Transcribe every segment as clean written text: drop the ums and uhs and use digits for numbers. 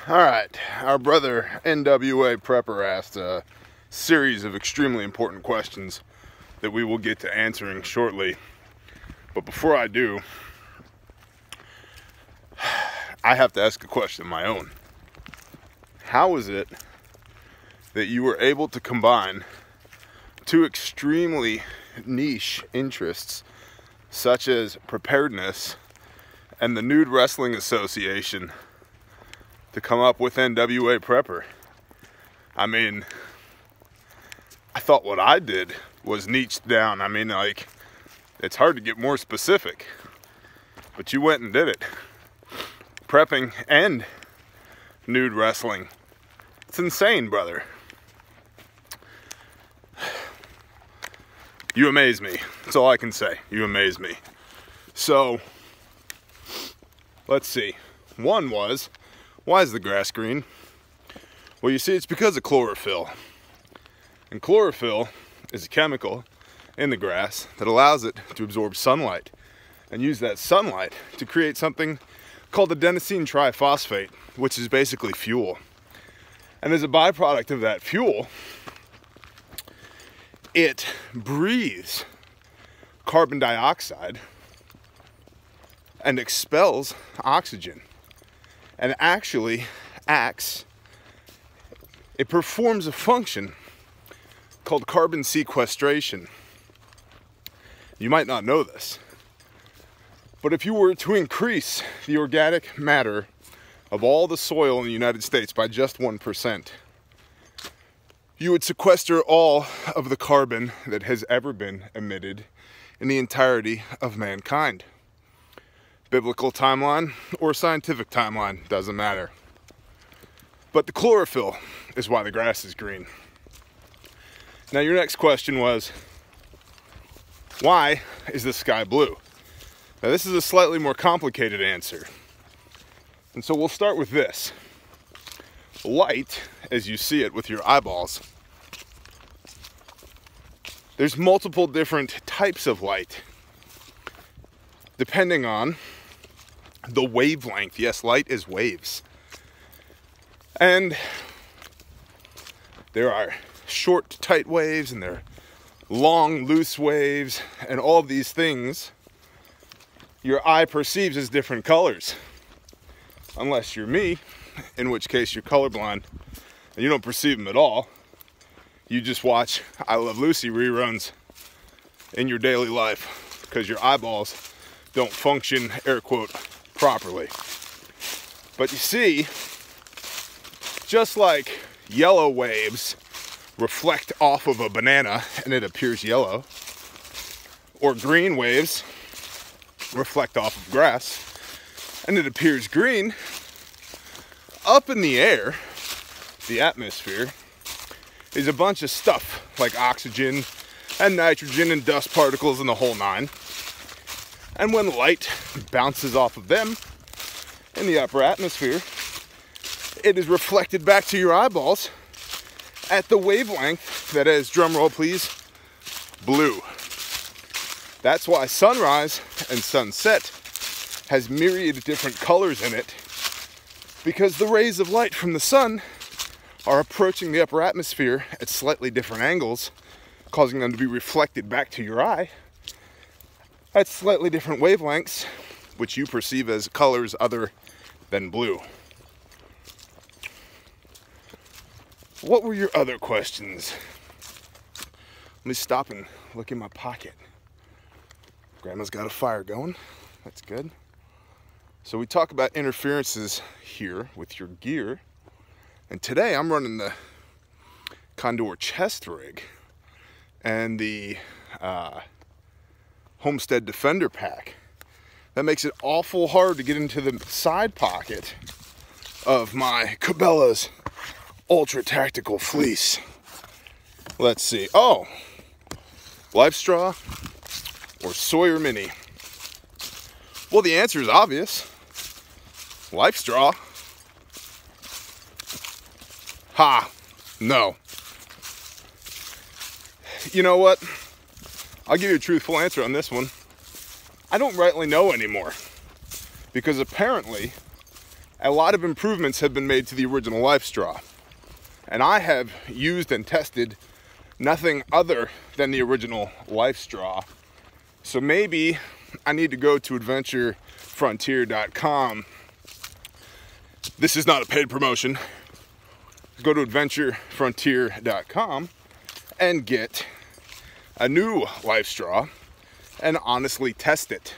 Alright, our brother NWA Prepper asked a series of extremely important questions that we will get to answering shortly. But before I do, I have to ask a question of my own. How is it that you were able to combine two extremely niche interests, such as preparedness and the Nude Wrestling Association, to come up with NWA Prepper? I mean, I thought what I did was niched down. I mean, like, it's hard to get more specific, but you went and did it. Prepping and nude wrestling. It's insane, brother. You amaze me. That's all I can say. You amaze me. So, let's see. One was, why is the grass green? Well, you see, it's because of chlorophyll. And chlorophyll is a chemical in the grass that allows it to absorb sunlight and use that sunlight to create something called adenosine triphosphate, which is basically fuel. And as a byproduct of that fuel, it breathes carbon dioxide and expels oxygen, and actually it performs a function called carbon sequestration. You might not know this, but if you were to increase the organic matter of all the soil in the United States by just 1%, you would sequester all of the carbon that has ever been emitted in the entirety of mankind. Biblical timeline or scientific timeline, doesn't matter. But the chlorophyll is why the grass is green. Now your next question was, why is the sky blue? Now this is a slightly more complicated answer. And so we'll start with this. Light, as you see it with your eyeballs, there's multiple different types of light depending on the wavelength. Yes, light is waves. And there are short, tight waves, and there are long, loose waves, and all of these things your eye perceives as different colors. Unless you're me, in which case you're colorblind and you don't perceive them at all. You just watch I Love Lucy reruns in your daily life because your eyeballs don't function, air quote, properly. But you see, just like yellow waves reflect off of a banana and it appears yellow, or green waves reflect off of grass and it appears green, up in the air, the atmosphere, is a bunch of stuff like oxygen and nitrogen and dust particles and the whole nine. And when light bounces off of them in the upper atmosphere, it is reflected back to your eyeballs at the wavelength that is, drumroll please, blue. That's why sunrise and sunset has myriad different colors in it, because the rays of light from the sun are approaching the upper atmosphere at slightly different angles, causing them to be reflected back to your eye at slightly different wavelengths, which you perceive as colors other than blue. What were your other questions? Let me stop and look in my pocket. Grandma's got a fire going. That's good. So we talk about interferences here with your gear. And today I'm running the Condor chest rig and the Homestead Defender pack. That makes it awful hard to get into the side pocket of my Cabela's Ultra Tactical Fleece. Let's see. Oh, Life Straw or Sawyer Mini? Well, the answer is obvious. Life Straw. Ha! No. You know what? I'll give you a truthful answer on this one. I don't rightly know anymore. Because apparently, a lot of improvements have been made to the original LifeStraw. And I have used and tested nothing other than the original LifeStraw. So maybe I need to go to adventurefrontier.com. This is not a paid promotion. Go to adventurefrontier.com and get a new LifeStraw and honestly test it.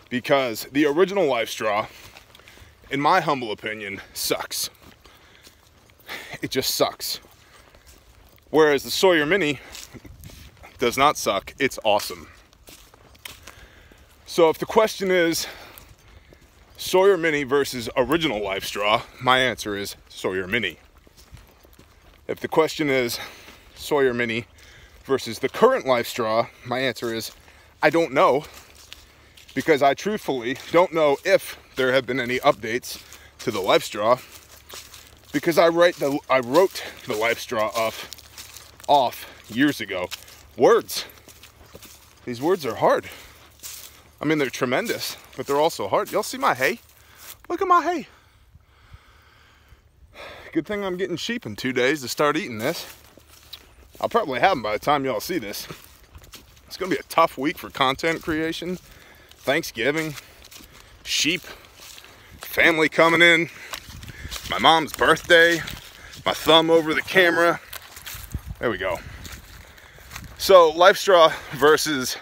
Because the original LifeStraw, in my humble opinion, sucks. It just sucks. Whereas the Sawyer Mini does not suck, it's awesome. So if the question is Sawyer Mini versus original LifeStraw, my answer is Sawyer Mini. If the question is Sawyer Mini versus the current LifeStraw, my answer is I don't know, because I truthfully don't know if there have been any updates to the LifeStraw, because I wrote the LifeStraw off years ago. Words. These words are hard. I mean, they're tremendous, but they're also hard. Y'all see my hay? Look at my hay. Good thing I'm getting sheep in 2 days to start eating this. I'll probably have them by the time y'all see this. It's gonna be a tough week for content creation. Thanksgiving, sheep, family coming in, my mom's birthday, my thumb over the camera. There we go. So LifeStraw versus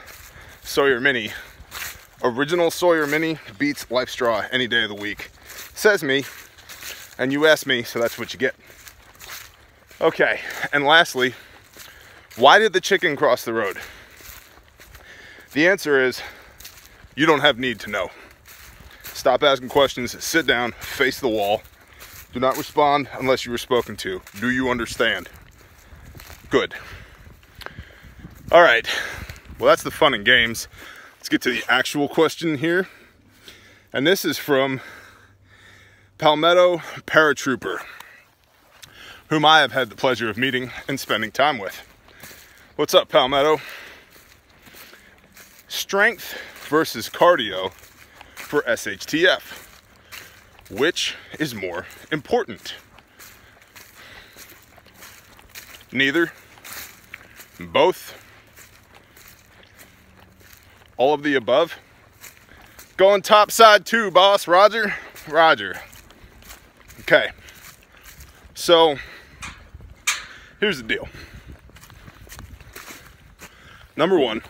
Sawyer Mini. Original Sawyer Mini beats LifeStraw any day of the week. Says me, and you asked me, so that's what you get. Okay, and lastly, why did the chicken cross the road? The answer is, you don't have need to know. Stop asking questions, sit down, face the wall. Do not respond unless you were spoken to. Do you understand? Good. All right, well, that's the fun and games. Let's get to the actual question here. And this is from Palmetto Paratrooper, whom I have had the pleasure of meeting and spending time with. What's up, Palmetto? Strength versus cardio for SHTF. Which is more important? Neither. Both. All of the above. Going top side too, boss. Roger. Roger. Okay. So, here's the deal. Number one,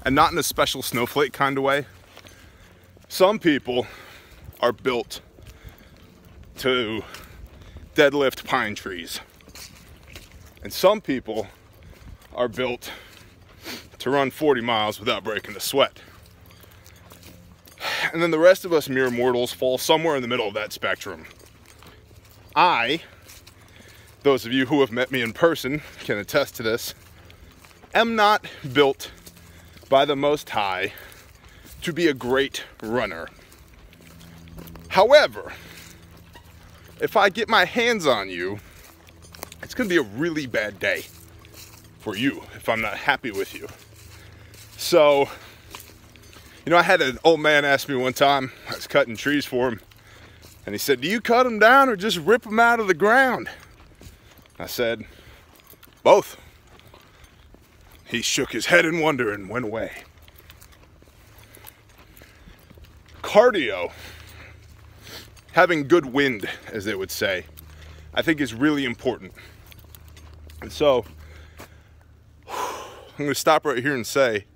and not in a special snowflake kind of way, some people are built to deadlift pine trees. And some people are built to run 40 miles without breaking a sweat. And then the rest of us mere mortals fall somewhere in the middle of that spectrum. I, those of you who have met me in person can attest to this, am not built by the Most High to be a great runner. However, if I get my hands on you, it's gonna be a really bad day for you if I'm not happy with you. So, you know, I had an old man ask me one time, I was cutting trees for him, and he said, do you cut them down or just rip them out of the ground? I said, both. He shook his head in wonder and went away. Cardio, having good wind, as they would say, I think is really important. And so, I'm going to stop right here and say,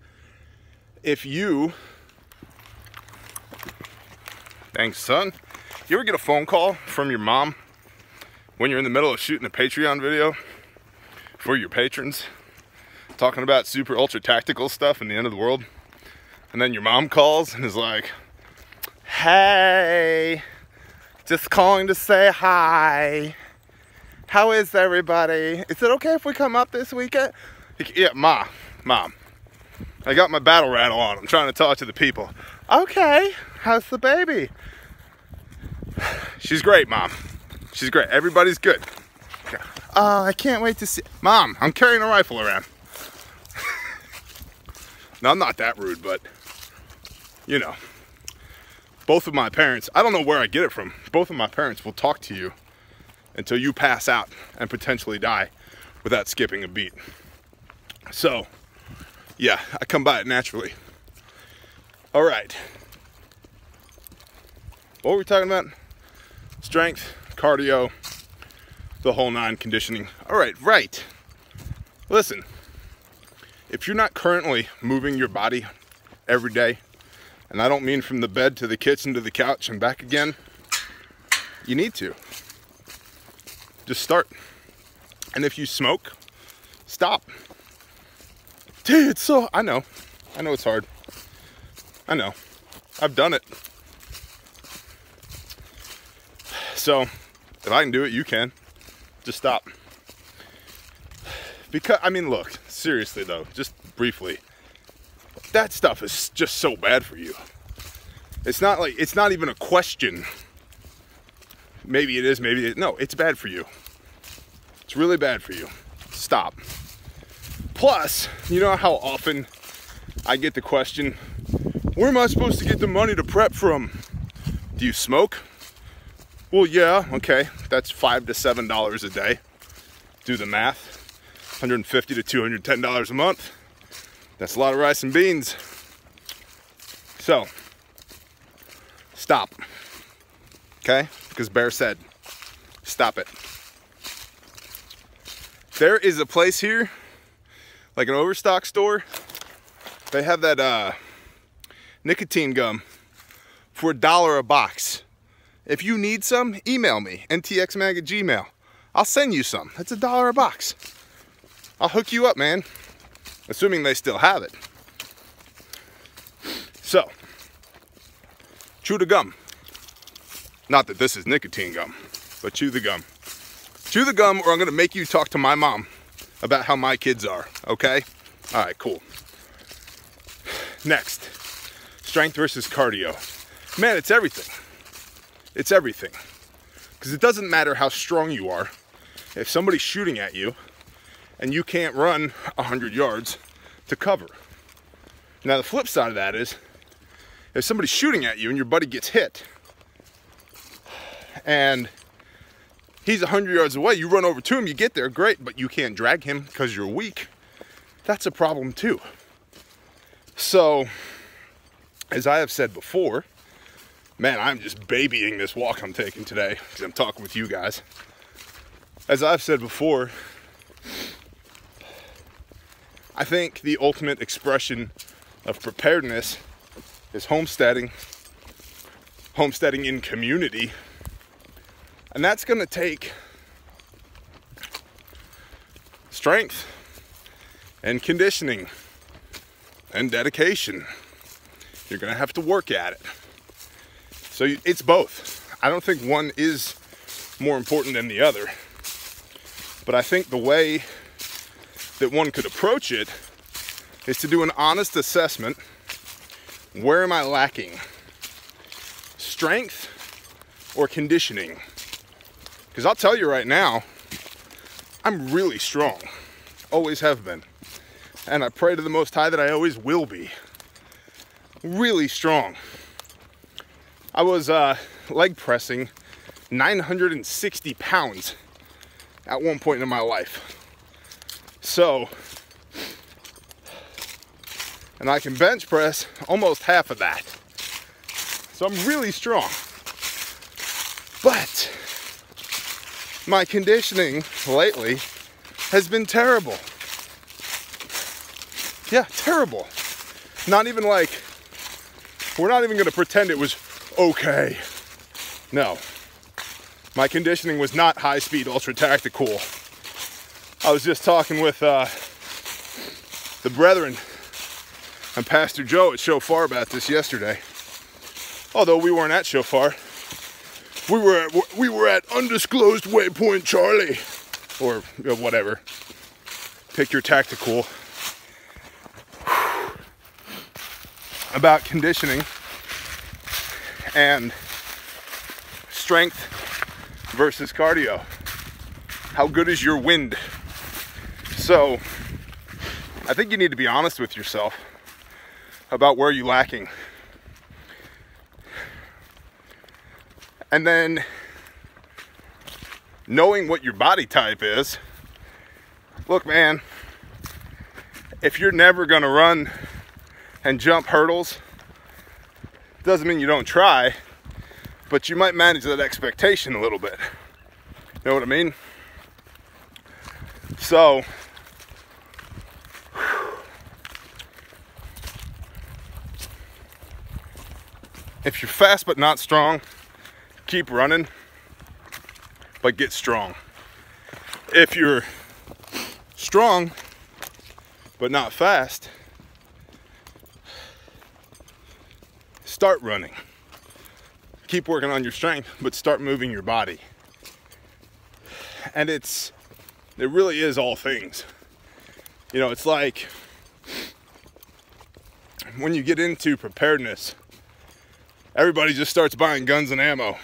if you, thanks son, you ever get a phone call from your mom when you're in the middle of shooting a Patreon video for your patrons, talking about super ultra tactical stuff in the end of the world, and then your mom calls and is like, hey, just calling to say hi. How is everybody? Is it okay if we come up this weekend? Yeah, mom, I got my battle rattle on. I'm trying to talk to the people. Okay, how's the baby? She's great, Mom. She's great. Everybody's good. I can't wait to see. Mom, I'm carrying a rifle around. No, I'm not that rude, but, you know. both of my parents, I don't know where I get it from, both of my parents will talk to you until you pass out and potentially die without skipping a beat. So, yeah, I come by it naturally. All right. What were we talking about? Strength, cardio, the whole nine, conditioning. All right, right. Listen, if you're not currently moving your body every day, and I don't mean from the bed to the kitchen to the couch and back again, you need to. Just start. And if you smoke, stop. Dude, it's so, I know it's hard. I know, I've done it. So, if I can do it, you can. Just stop. Because, I mean, look, seriously though, just briefly, that stuff is just so bad for you. It's not like, it's not even a question. Maybe it is, maybe it, no, it's bad for you. It's really bad for you. Stop. Plus, you know how often I get the question, where am I supposed to get the money to prep from? Do you smoke? Well, yeah, okay, that's $5 to $7 a day. Do the math, $150 to $210 a month. That's a lot of rice and beans. So, stop, okay? Because Bear said, stop it. There is a place here, like an Overstock store. They have that nicotine gum for $1 a box. If you need some, email me, ntxmag@gmail. I'll send you some. That's $1 a box. I'll hook you up, man. Assuming they still have it. So, chew the gum. Not that this is nicotine gum, but chew the gum. Chew the gum or I'm gonna make you talk to my mom about how my kids are, okay? All right, cool. Next, strength versus cardio. Man, it's everything. It's everything. Because it doesn't matter how strong you are. If somebody's shooting at you and you can't run 100 yards to cover. Now the flip side of that is, if somebody's shooting at you and your buddy gets hit and he's 100 yards away, you run over to him, you get there, great, but you can't drag him because you're weak. That's a problem too. So, as I have said before, man, I'm just babying this walk I'm taking today because I'm talking with you guys. As I've said before, I think the ultimate expression of preparedness is homesteading in community. And that's gonna take strength and conditioning and dedication. You're gonna have to work at it. So it's both. I don't think one is more important than the other. But I think the way that one could approach it is to do an honest assessment. Where am I lacking? Strength or conditioning? Because I'll tell you right now, I'm really strong. Always have been. And I pray to the Most High that I always will be. Really strong. I was leg pressing 960 pounds at one point in my life. So, and I can bench press almost half of that. So I'm really strong. But my conditioning lately has been terrible. Yeah, terrible. Not even like, we're not even gonna pretend it was okay. No. My conditioning was not high speed ultra tactical. I was just talking with the brethren and Pastor Joe at Shofar about this yesterday. Although we weren't at Shofar. We were at undisclosed waypoint Charlie. Or whatever. Pick your tactical. About conditioning and strength versus cardio. How good is your wind? So, I think you need to be honest with yourself about where you're lacking. And then knowing what your body type is. Look, man, if you're never gonna run and jump hurdles, doesn't mean you don't try, but you might manage that expectation a little bit. You know what I mean? So, if you're fast but not strong, keep running, but get strong. If you're strong but not fast, start running. Keep working on your strength, but start moving your body. And it really is all things. You know, it's like when you get into preparedness, everybody just starts buying guns and ammo.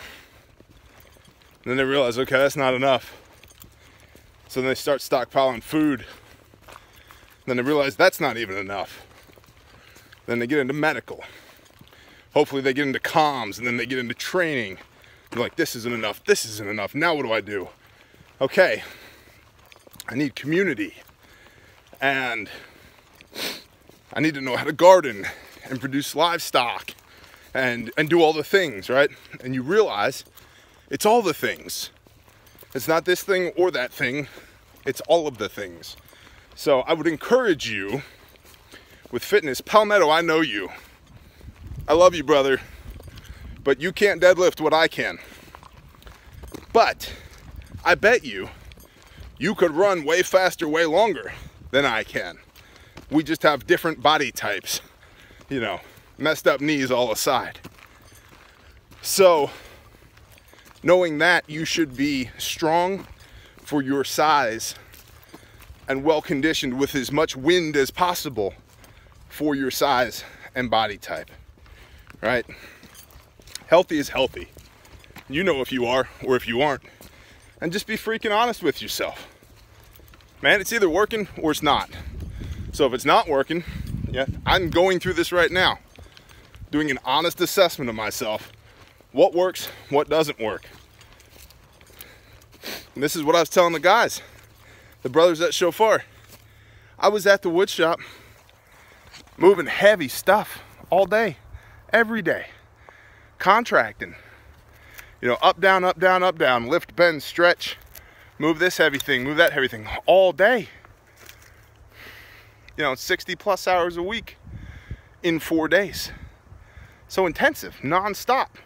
And then they realize, okay, that's not enough. So then they start stockpiling food. Then they realize that's not even enough. Then they get into medical. Hopefully they get into comms, and then they get into training. They're like, this isn't enough, this isn't enough. Now what do I do? Okay, I need community. And I need to know how to garden and produce livestock and do all the things, right? And you realize it's all the things. It's not this thing or that thing. It's all of the things. So I would encourage you with fitness. Palmetto, I know you. I love you, brother. But you can't deadlift what I can. But I bet you could run way faster, way longer than I can. We just have different body types. You know, messed up knees all aside. So, knowing that, you should be strong for your size and well conditioned with as much wind as possible for your size and body type, right? Healthy is healthy. You know if you are or if you aren't. And just be freaking honest with yourself. Man, it's either working or it's not. So if it's not working, yeah, I'm going through this right now, doing an honest assessment of myself. What works, what doesn't work. And this is what I was telling the guys, the brothers at Shofar. I was at the wood shop moving heavy stuff all day, every day, contracting. You know, up, down, up, down, up, down, lift, bend, stretch, move this heavy thing, move that heavy thing, all day. You know, 60 plus hours a week in 4 days. So intensive, non-stop.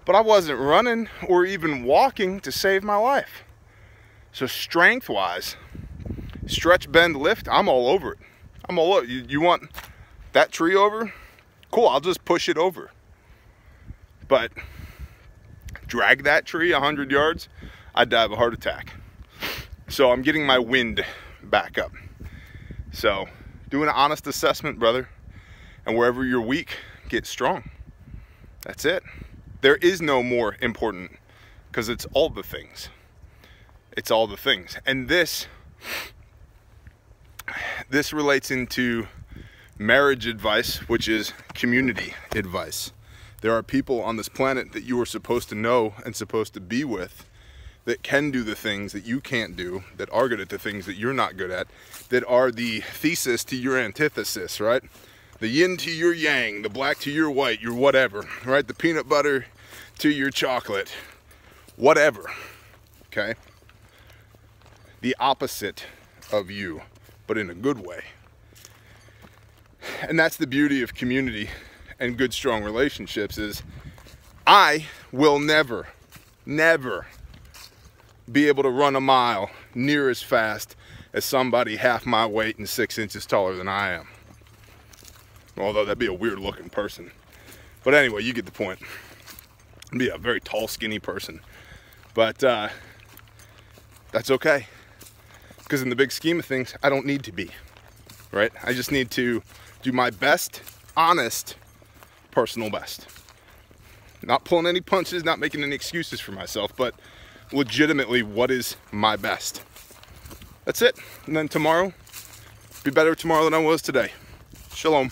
But I wasn't running or even walking to save my life. So strength-wise, stretch, bend, lift, I'm all over it. I'm all over. You want that tree over? Cool, I'll just push it over. But drag that tree 100 yards, I'd die of a heart attack. So I'm getting my wind back up. So do an honest assessment, brother. And wherever you're weak, get strong. That's it. There is no more important, because it's all the things. It's all the things. And this relates into marriage advice, which is community advice. There are people on this planet that you are supposed to know and supposed to be with that can do the things that you can't do, that are good at the things that you're not good at, that are the thesis to your antithesis, right? The yin to your yang, the black to your white, your whatever, right? The peanut butter to your chocolate, whatever, okay? The opposite of you, but in a good way. And that's the beauty of community and good, strong relationships is I will never be able to run a mile near as fast as somebody half my weight and 6 inches taller than I am. Although that'd be a weird looking person. But anyway, you get the point. I'd be a very tall, skinny person. But that's okay. Because in the big scheme of things, I don't need to be, right? I just need to do my best, honest, personal best. Not pulling any punches, not making any excuses for myself, but legitimately what is my best. That's it. And then tomorrow, be better tomorrow than I was today. Shalom.